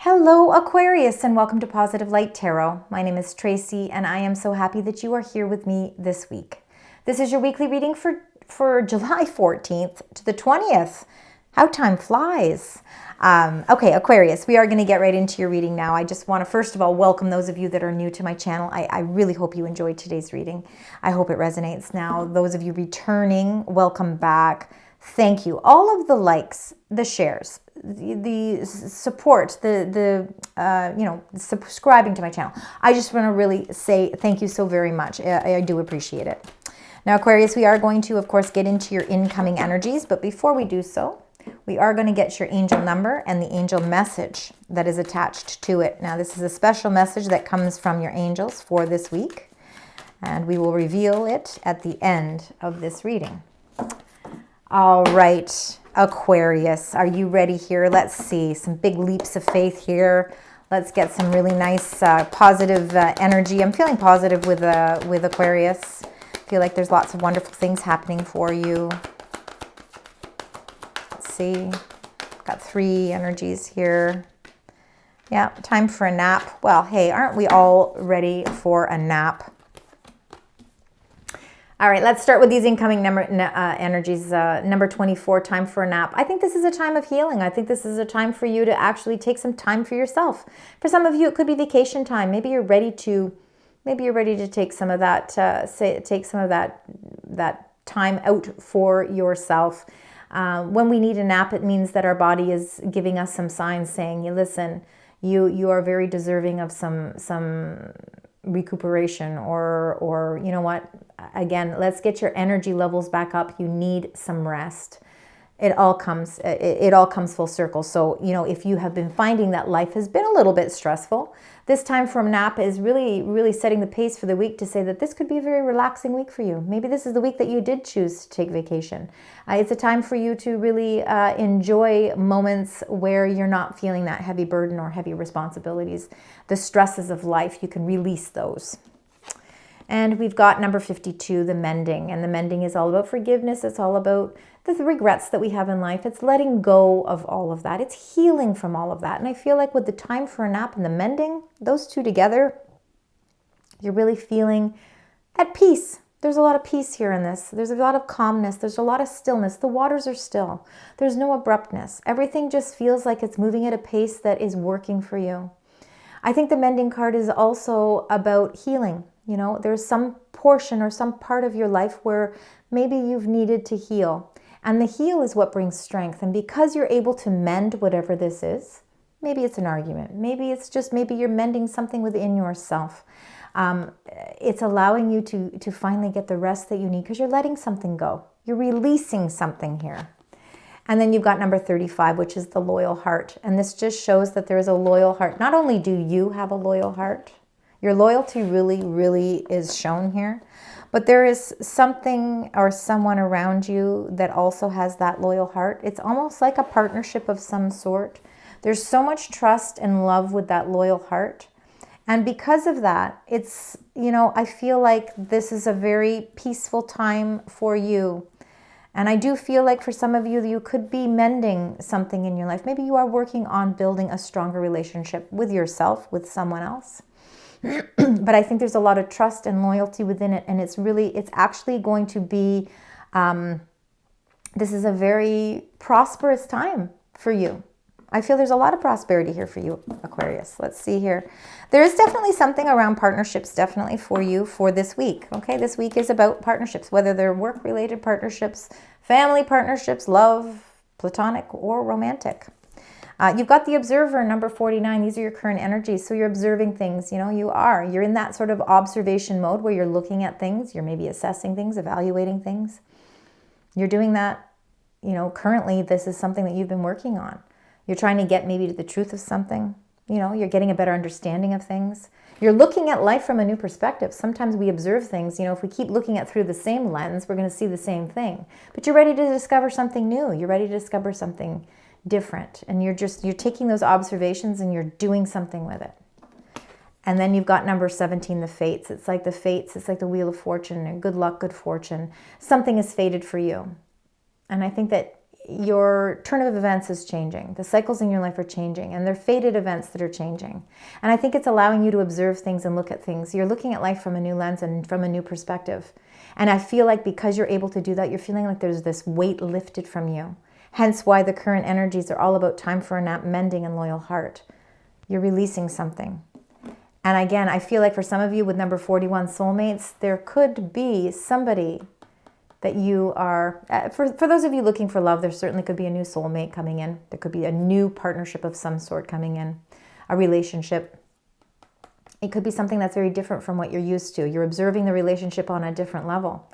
Hello Aquarius, and welcome to Positive Light Tarot. My name is Tracy and I am so happy that you are here with me this week. This is your weekly reading for July 14th to the 20th. How time flies. Okay, Aquarius, we are going to get right into your reading now. I just want to first of all welcome those of you that are new to my channel. I really hope you enjoyed today's reading. I hope it resonates. Now, those of you returning, welcome back. Thank you. All of the likes, the shares, the support, the subscribing to my channel. I just want to really say thank you so very much. I do appreciate it. Now, Aquarius, we are going to, of course, get into your incoming energies. But before we do so, we are going to get your angel number and the angel message that is attached to it. Now, this is a special message that comes from your angels for this week. And we will reveal it at the end of this reading. All right, Aquarius, are you ready here? Let's see, some big leaps of faith here. Let's get some really nice positive energy. I'm feeling positive with Aquarius. I feel like there's lots of wonderful things happening for you. Let's see, got 3 energies here. Yeah, time for a nap. Well, hey, aren't we all ready for a nap? All right, let's start with these incoming energies. Number 24, time for a nap. I think this is a time of healing. I think this is a time for you to actually take some time for yourself. For some of you, it could be vacation time. Maybe you're ready to take some of that, that time out for yourself. When we need a nap, it means that our body is giving us some signs saying, listen, you are very deserving of some recuperation, or you know what, again, let's get your energy levels back up. You need some rest. It all comes full circle. So, if you have been finding that life has been a little bit stressful, this time for a nap is really setting the pace for the week to say that this could be a very relaxing week for you. Maybe this is the week that you did choose to take vacation. It's a time for you to really enjoy moments where you're not feeling that heavy burden or heavy responsibilities. The stresses of life, you can release those. And we've got number 52, the mending. And the mending is all about forgiveness. It's all about the regrets that we have in life. It's letting go of all of that. It's healing from all of that. And I feel like with the time for a nap and the mending, those two together, you're really feeling at peace. There's a lot of peace here in this. There's a lot of calmness. There's a lot of stillness. The waters are still. There's no abruptness. Everything just feels like it's moving at a pace that is working for you. I think the mending card is also about healing. There's some portion or some part of your life where maybe you've needed to heal. And the heal is what brings strength. And because you're able to mend whatever this is, maybe it's an argument. Maybe it's just, maybe you're mending something within yourself. It's allowing you to finally get the rest that you need because you're letting something go. You're releasing something here. And then you've got number 35, which is the loyal heart. And this just shows that there is a loyal heart. Not only do you have a loyal heart, your loyalty really is shown here, but there is something or someone around you that also has that loyal heart. It's almost like a partnership of some sort. There's so much trust and love with that loyal heart. And because of that, it's, I feel like this is a very peaceful time for you. And I do feel like for some of you, you could be mending something in your life. Maybe you are working on building a stronger relationship with yourself, with someone else. But I think there's a lot of trust and loyalty within it. And it's actually going to be, this is a very prosperous time for you. I feel there's a lot of prosperity here for you, Aquarius. Let's see here. There is definitely something around partnerships, definitely for you for this week. Okay, this week is about partnerships, whether they're work-related partnerships, family partnerships, love, platonic, or romantic. You've got the observer, number 49. These are your current energies. So you're observing things, you're in that sort of observation mode where you're looking at things. You're maybe assessing things, evaluating things. You're doing that, currently this is something that you've been working on. You're trying to get maybe to the truth of something. You're getting a better understanding of things. You're looking at life from a new perspective. Sometimes we observe things, if we keep looking at through the same lens, we're going to see the same thing. But you're ready to discover something new. You're ready to discover something different. And you're taking those observations and you're doing something with it. And then you've got number 17, the fates. It's like the fates. It's like the wheel of fortune and good luck, good fortune. Something is fated for you. And I think that your turn of events is changing. The cycles in your life are changing, and they're fated events that are changing. And I think it's allowing you to observe things and look at things. You're looking at life from a new lens and from a new perspective. And I feel like because you're able to do that, you're feeling like there's this weight lifted from you. Hence why the current energies are all about time for a nap, mending, and loyal heart. You're releasing something. And again, I feel like for some of you with number 41 soulmates, there could be somebody that you are, for those of you looking for love, there certainly could be a new soulmate coming in. There could be a new partnership of some sort coming in, a relationship. It could be something that's very different from what you're used to. You're observing the relationship on a different level.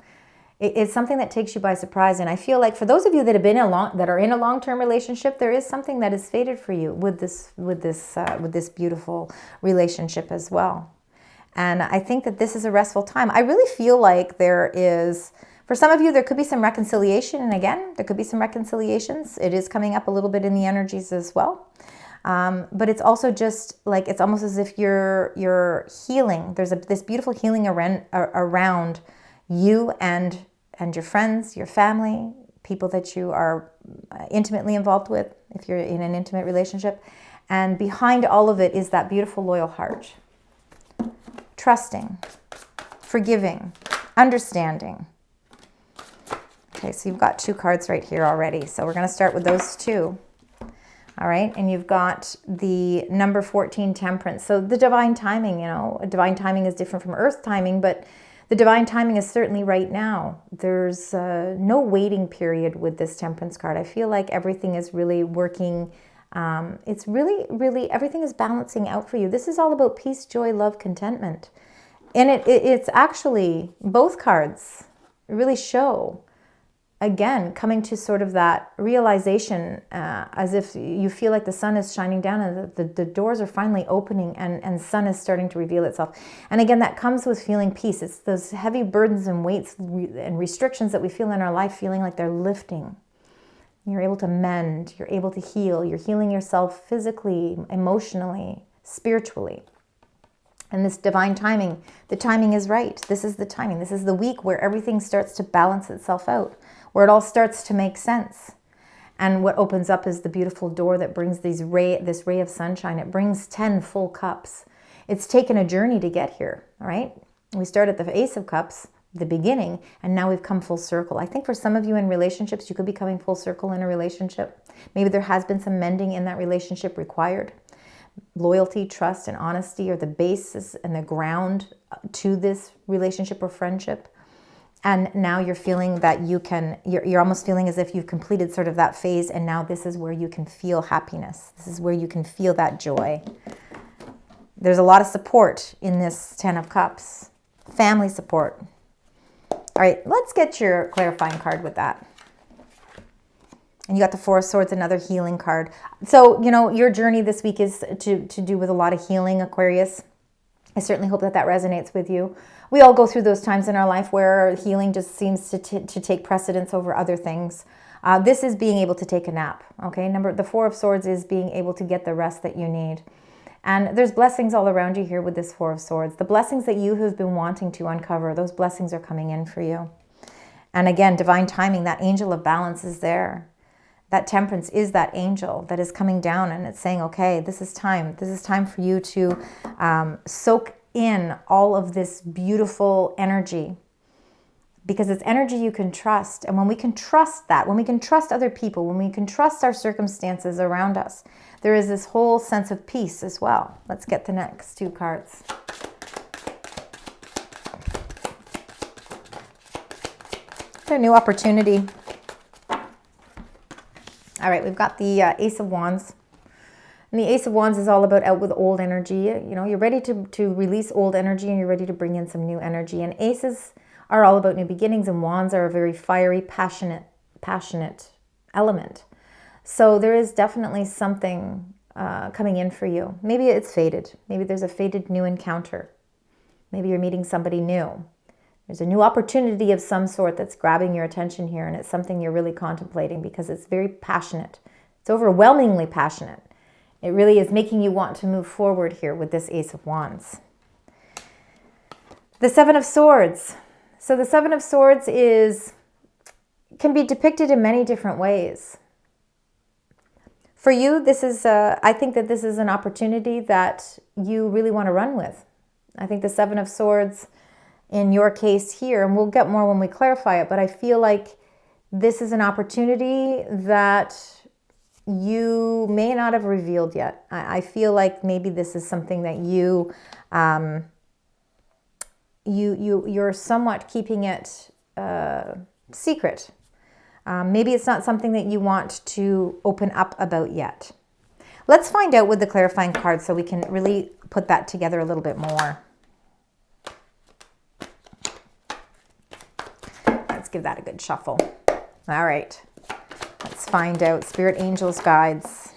It's something that takes you by surprise. And I feel like for those of you that have been that are in a long-term relationship, there is something that is fated for you with this beautiful relationship as well. And I think that this is a restful time. I really feel like there is, for some of you, there could be some reconciliation. And again, there could be some reconciliations. It is coming up a little bit in the energies as well. But it's also just like, it's almost as if you're healing. There's this beautiful healing around you and your friends, your family, people that you are intimately involved with, if you're in an intimate relationship. And behind all of it is that beautiful loyal heart. Trusting, forgiving, understanding. Okay, so you've got 2 cards right here already. So we're going to start with those 2. All right, and you've got the number 14, temperance. So the divine timing, divine timing is different from earth timing, but the divine timing is certainly right now. There's no waiting period with this temperance card. I feel like everything is really working. It's really, everything is balancing out for you. This is all about peace, joy, love, contentment. And it's actually, both cards really show, again, coming to sort of that realization, as if you feel like the sun is shining down and the doors are finally opening and sun is starting to reveal itself. And again, that comes with feeling peace. It's those heavy burdens and weights and restrictions that we feel in our life, feeling like they're lifting. You're able to mend, you're able to heal, you're healing yourself physically, emotionally, spiritually. And this divine timing, the timing is right. This is the timing. This is the week where everything starts to balance itself out, where it all starts to make sense. And what opens up is the beautiful door that brings this ray of sunshine. It brings 10 full cups. It's taken a journey to get here, all right? We start at the Ace of Cups, the beginning, and now we've come full circle. I think for some of you in relationships, you could be coming full circle in a relationship. Maybe there has been some mending in that relationship required. Loyalty, trust, and honesty are the basis and the ground to this relationship or friendship. And now you're feeling that you're almost feeling as if you've completed sort of that phase, and now this is where you can feel happiness. This is where you can feel that joy. There's a lot of support in this 10 of Cups. Family support. All right, let's get your clarifying card with that. And you got the 4 of Swords, another healing card. So, your journey this week is to do with a lot of healing, Aquarius. I certainly hope that resonates with you. We all go through those times in our life where healing just seems to take precedence over other things. This is being able to take a nap, okay? The 4 of Swords is being able to get the rest that you need. And there's blessings all around you here with this 4 of Swords. The blessings that you have been wanting to uncover, those blessings are coming in for you. And again, divine timing, that angel of balance is there. That temperance is that angel that is coming down, and it's saying, okay, this is time. This is time for you to soak in all of this beautiful energy, because it's energy you can trust. And when we can trust that, when we can trust other people, when we can trust our circumstances around us, there is this whole sense of peace as well. Let's get the next 2 cards. A new opportunity. All right, we've got the Ace of Wands. And the Ace of Wands is all about out with old energy. You're ready to release old energy, and you're ready to bring in some new energy. And aces are all about new beginnings, and wands are a very fiery, passionate element. So there is definitely something coming in for you. Maybe it's fated. Maybe there's a fated new encounter. Maybe you're meeting somebody new. There's a new opportunity of some sort that's grabbing your attention here, and it's something you're really contemplating because it's very passionate. It's overwhelmingly passionate. It really is making you want to move forward here with this Ace of Wands. The 7 of Swords. So the 7 of Swords can be depicted in many different ways. For you, this is, I think that this is an opportunity that you really want to run with. I think the Seven of Swords in your case here, and we'll get more when we clarify it, but I feel like this is an opportunity that you may not have revealed yet. I feel like maybe this is something that you're somewhat keeping it secret. Maybe it's not something that you want to open up about yet. Let's find out with the clarifying card so we can really put that together a little bit more. Let's give that a good shuffle. All right. Let's find out Spirit, Angels, Guides.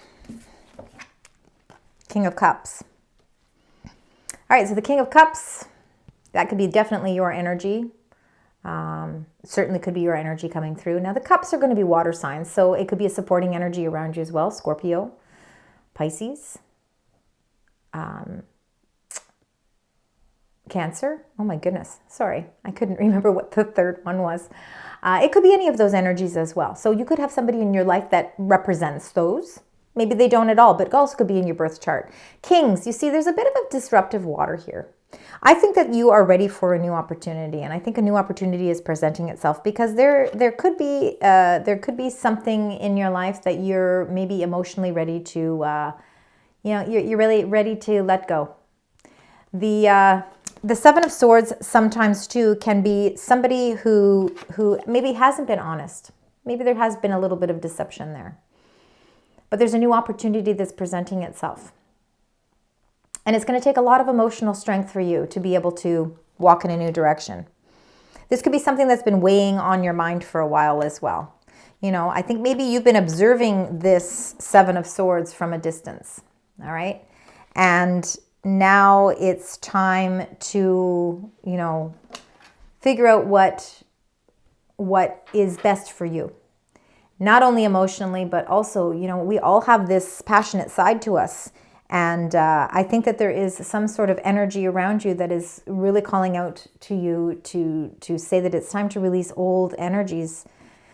King of Cups. All right, so the King of Cups, that could be definitely your energy. Certainly could be your energy coming through. Now the cups are going to be water signs, so it could be a supporting energy around you as well. Scorpio, Pisces, Cancer. Oh my goodness. Sorry. I couldn't remember what the third one was. It could be any of those energies as well. So you could have somebody in your life that represents those. Maybe they don't at all, but it also could be in your birth chart. Kings, you see, there's a bit of a disruptive water here. I think that you are ready for a new opportunity, and I think a new opportunity is presenting itself because there could be something in your life that you're maybe emotionally ready to, you're really ready to let go. The Seven of Swords sometimes too can be somebody who maybe hasn't been honest. Maybe there has been a little bit of deception there, but there's a new opportunity that's presenting itself. And it's going to take a lot of emotional strength for you to be able to walk in a new direction. This could be something that's been weighing on your mind for a while as well. You know, I think maybe you've been observing this Seven of Swords from a distance, all right? And now it's time to, figure out what is best for you. Not only emotionally, but also, we all have this passionate side to us. And I think that there is some sort of energy around you that is really calling out to you to say that it's time to release old energies.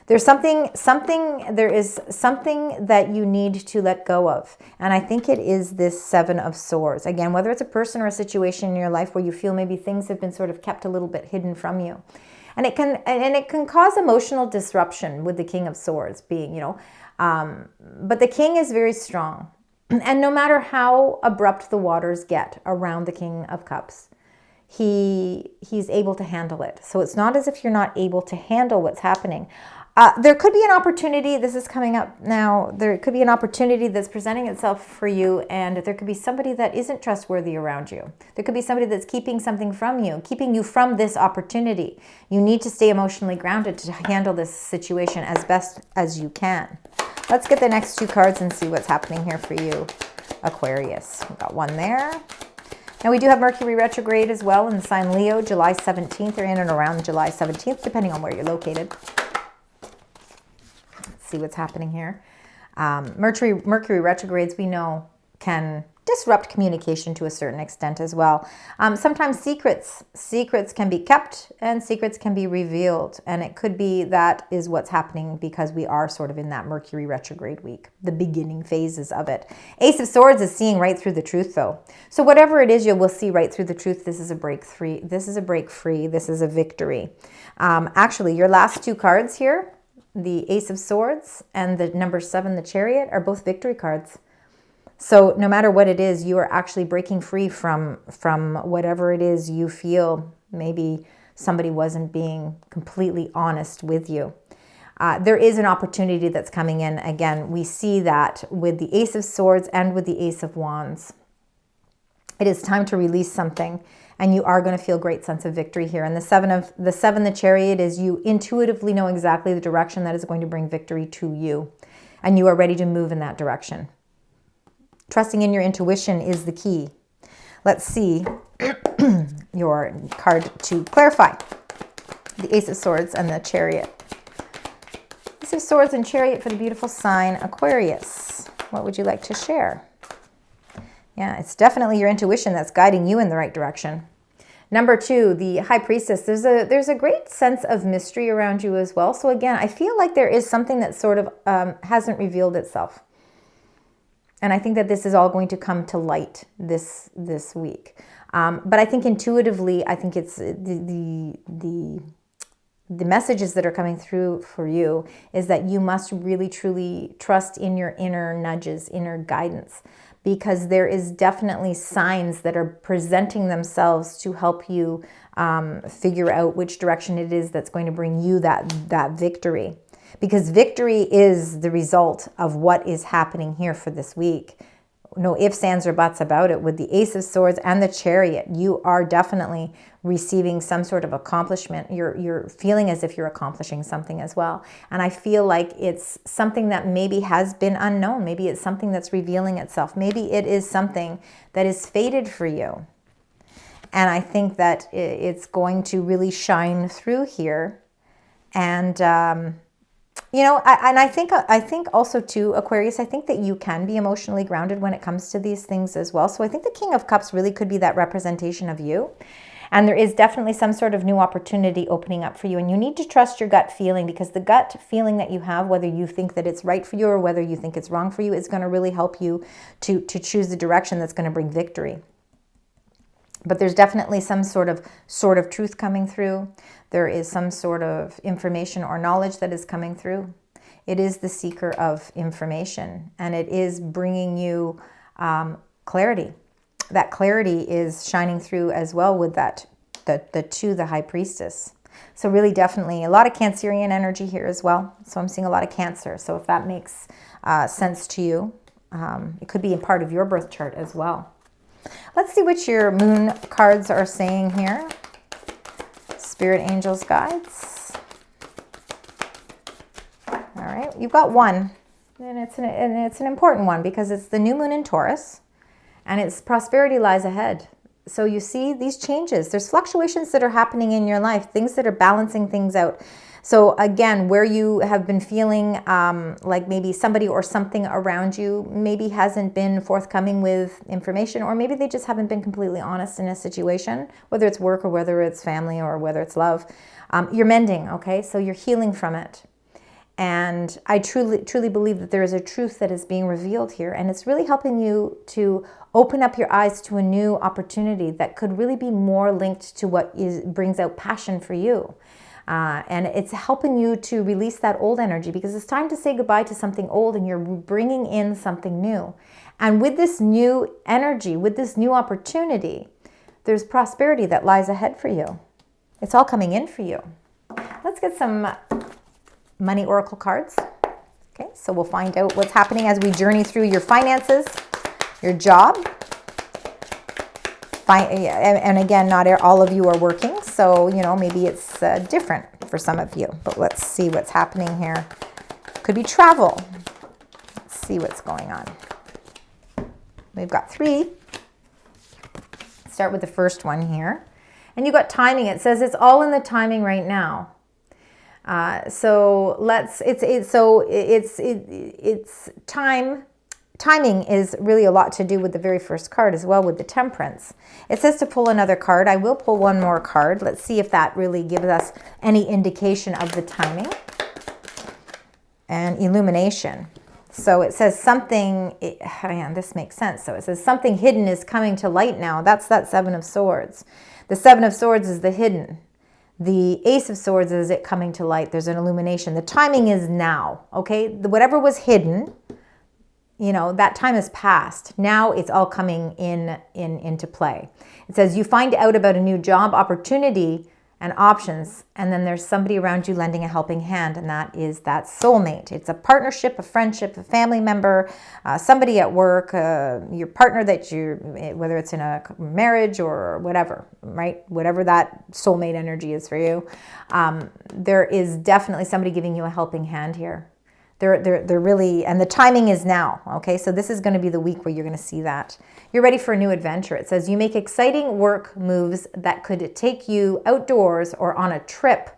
There is something that you need to let go of. And I think it is this Seven of Swords. Again, whether it's a person or a situation in your life where you feel maybe things have been sort of kept a little bit hidden from you. And it can cause emotional disruption with the King of Swords being, but the King is very strong. And no matter how abrupt the waters get around the King of Cups, he's able to handle it. So it's not as if you're not able to handle what's happening. There could be an opportunity, this is coming up now, there could be an opportunity that's presenting itself for you, and there could be somebody that isn't trustworthy around you. There could be somebody that's keeping something from you, keeping you from this opportunity. You need to stay emotionally grounded to handle this situation as best as you can. Let's get the next two cards and see what's happening here for you, Aquarius. We've got one there. Now we do have Mercury retrograde as well in the sign Leo, July 17th, or in and around July 17th, depending on where you're located. Let's see what's happening here. Mercury retrogrades, we know, can disrupt communication to a certain extent as well. Sometimes secrets can be kept and secrets can be revealed. And it could be that is what's happening because we are sort of in that Mercury retrograde week, the beginning phases of it. Ace of Swords is seeing right through the truth though. So whatever it is, you will see right through the truth. This is a break free. This is a break free. This is a victory. Actually, your last two cards here, the Ace of Swords and the number 7, the Chariot, are both victory cards. So no matter what it is, you are actually breaking free from whatever it is you feel maybe somebody wasn't being completely honest with you. There is an opportunity that's coming in. Again, we see that with the Ace of Swords and with the Ace of Wands. It is time to release something, and you are going to feel great sense of victory here. And the seven, the Chariot, is you intuitively know exactly the direction that is going to bring victory to you, and you are ready to move in that direction. Trusting in your intuition is the key. Let's see your card to clarify. The Ace of Swords and the Chariot. Ace of Swords and Chariot for the beautiful sign Aquarius. What would you like to share? Yeah, it's definitely your intuition that's guiding you in the right direction. Number 2, the High Priestess. There's a great sense of mystery around you as well. So again, I feel like there is something that sort of hasn't revealed itself. And I think that this is all going to come to light this week. But I think intuitively, I think it's the messages that are coming through for you is that you must really truly trust in your inner nudges, inner guidance, because there is definitely signs that are presenting themselves to help you figure out which direction it is that's going to bring you that victory. Because victory is the result of what is happening here for this week. No ifs, ands, or buts about it. With the Ace of Swords and the Chariot, you are definitely receiving some sort of accomplishment. You're feeling as if you're accomplishing something as well. And I feel like it's something that maybe has been unknown. Maybe it's something that's revealing itself. Maybe it is something that is fated for you. And I think that it's going to really shine through here. And I think also too, Aquarius, I think that you can be emotionally grounded when it comes to these things as well. So I think the King of Cups really could be that representation of you. And there is definitely some sort of new opportunity opening up for you. And you need to trust your gut feeling, because the gut feeling that you have, whether you think that it's right for you or whether you think it's wrong for you, is going to really help you to choose the direction that's going to bring victory. But there's definitely some sort of truth coming through. There is some sort of information or knowledge that is coming through. It is the seeker of information, and it is bringing you clarity. That clarity is shining through as well with the High Priestess. So really definitely a lot of Cancerian energy here as well. So I'm seeing a lot of Cancer. So if that makes sense to you, it could be a part of your birth chart as well. Let's see what your moon cards are saying here. Spirit, angels, guides. All right, you've got one, and it's an important one, because it's the new moon in Taurus, and it's prosperity lies ahead. So you see these changes. There's fluctuations that are happening in your life, things that are balancing things out. So again, where you have been feeling like maybe somebody or something around you maybe hasn't been forthcoming with information, or maybe they just haven't been completely honest in a situation, whether it's work or whether it's family or whether it's love, you're mending, okay? So you're healing from it. And I truly believe that there is a truth that is being revealed here, and it's really helping you to open up your eyes to a new opportunity that could really be more linked to what brings out passion for you. And it's helping you to release that old energy, because it's time to say goodbye to something old and you're bringing in something new. And with this new energy, with this new opportunity, there's prosperity that lies ahead for you. It's all coming in for you. Let's get some money oracle cards. Okay, so we'll find out what's happening as we journey through your finances, your job. And again, not all of you are working, so maybe it's different for some of you. But let's see what's happening here. Could be travel. Let's see what's going on. We've got 3. Start with the first one here, and you got timing. It says it's all in the timing right now. So it's time. Timing is really a lot to do with the very first card as well, with the Temperance. It says to pull another card. I will pull one more card. Let's see if that really gives us any indication of the timing. And Illumination. So it says something, this makes sense. So it says something hidden is coming to light now. That's that 7 of Swords. The 7 of Swords is the hidden. The Ace of Swords is it coming to light. There's an illumination. The timing is now, okay? Whatever was hidden, that time has passed. Now it's all coming into play. It says you find out about a new job opportunity and options, and then there's somebody around you lending a helping hand, and that is that soulmate. It's a partnership, a friendship, a family member, somebody at work, your partner whether it's in a marriage or whatever, right? Whatever that soulmate energy is for you. There is definitely somebody giving you a helping hand here. They're really, and the timing is now, okay? So this is going to be the week where you're going to see that. You're ready for a new adventure. It says you make exciting work moves that could take you outdoors or on a trip.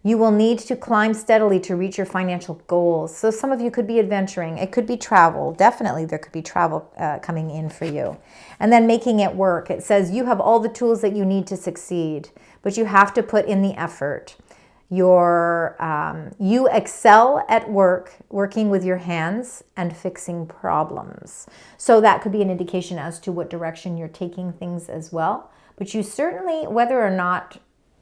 You will need to climb steadily to reach your financial goals. So some of you could be adventuring. It could be travel. Definitely there could be travel coming in for you. And then making it work. It says you have all the tools that you need to succeed, but you have to put in the effort. You excel at working with your hands and fixing problems. So that could be an indication as to what direction you're taking things as well. But you certainly, whether or not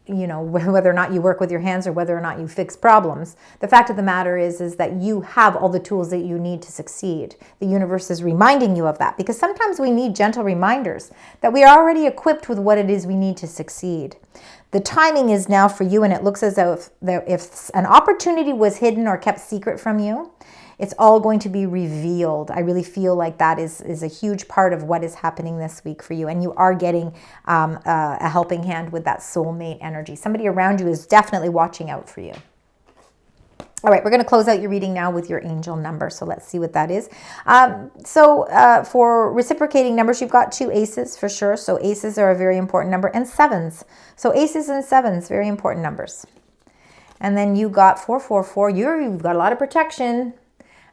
you work with your hands or whether or not you fix problems, the fact of the matter is that you have all the tools that you need to succeed. The universe is reminding you of that, because sometimes we need gentle reminders that we are already equipped with what it is we need to succeed. The timing is now for you, and it looks as though if an opportunity was hidden or kept secret from you, it's all going to be revealed. I really feel like that is a huge part of what is happening this week for you. And you are getting a helping hand with that soulmate energy. Somebody around you is definitely watching out for you. All right, we're going to close out your reading now with your angel number. So let's see what that is. For reciprocating numbers, you've got 2 aces for sure. So aces are a very important number, and 7s. So aces and 7s, very important numbers. And then you got 444. You've got a lot of protection.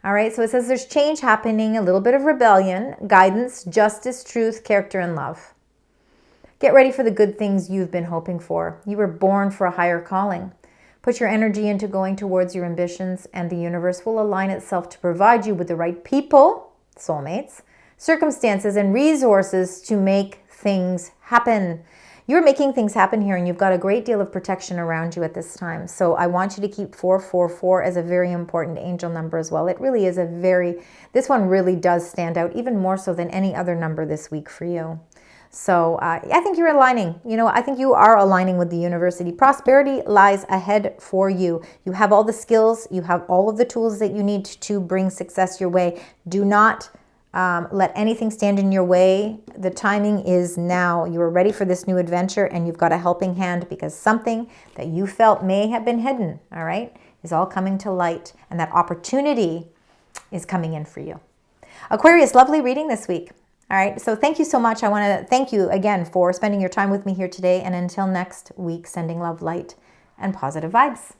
All right, so it says there's change happening, a little bit of rebellion, guidance, justice, truth, character, and love. Get ready for the good things you've been hoping for. You were born for a higher calling. Put your energy into going towards your ambitions, and the universe will align itself to provide you with the right people, soulmates, circumstances, and resources to make things happen. You're making things happen here, and you've got a great deal of protection around you at this time. So I want you to keep 444 as a very important angel number as well. It really is this one really does stand out, even more so than any other number this week for you. So I think you're aligning. I think you are aligning with the university. Prosperity lies ahead for you. You have all the skills. You have all of the tools that you need to bring success your way. Do not let anything stand in your way. The timing is now. You are ready for this new adventure, and you've got a helping hand, because something that you felt may have been hidden, all right, is all coming to light, and that opportunity is coming in for you. Aquarius, lovely reading this week. All right, so thank you so much. I want to thank you again for spending your time with me here today, and until next week, sending love, light, and positive vibes.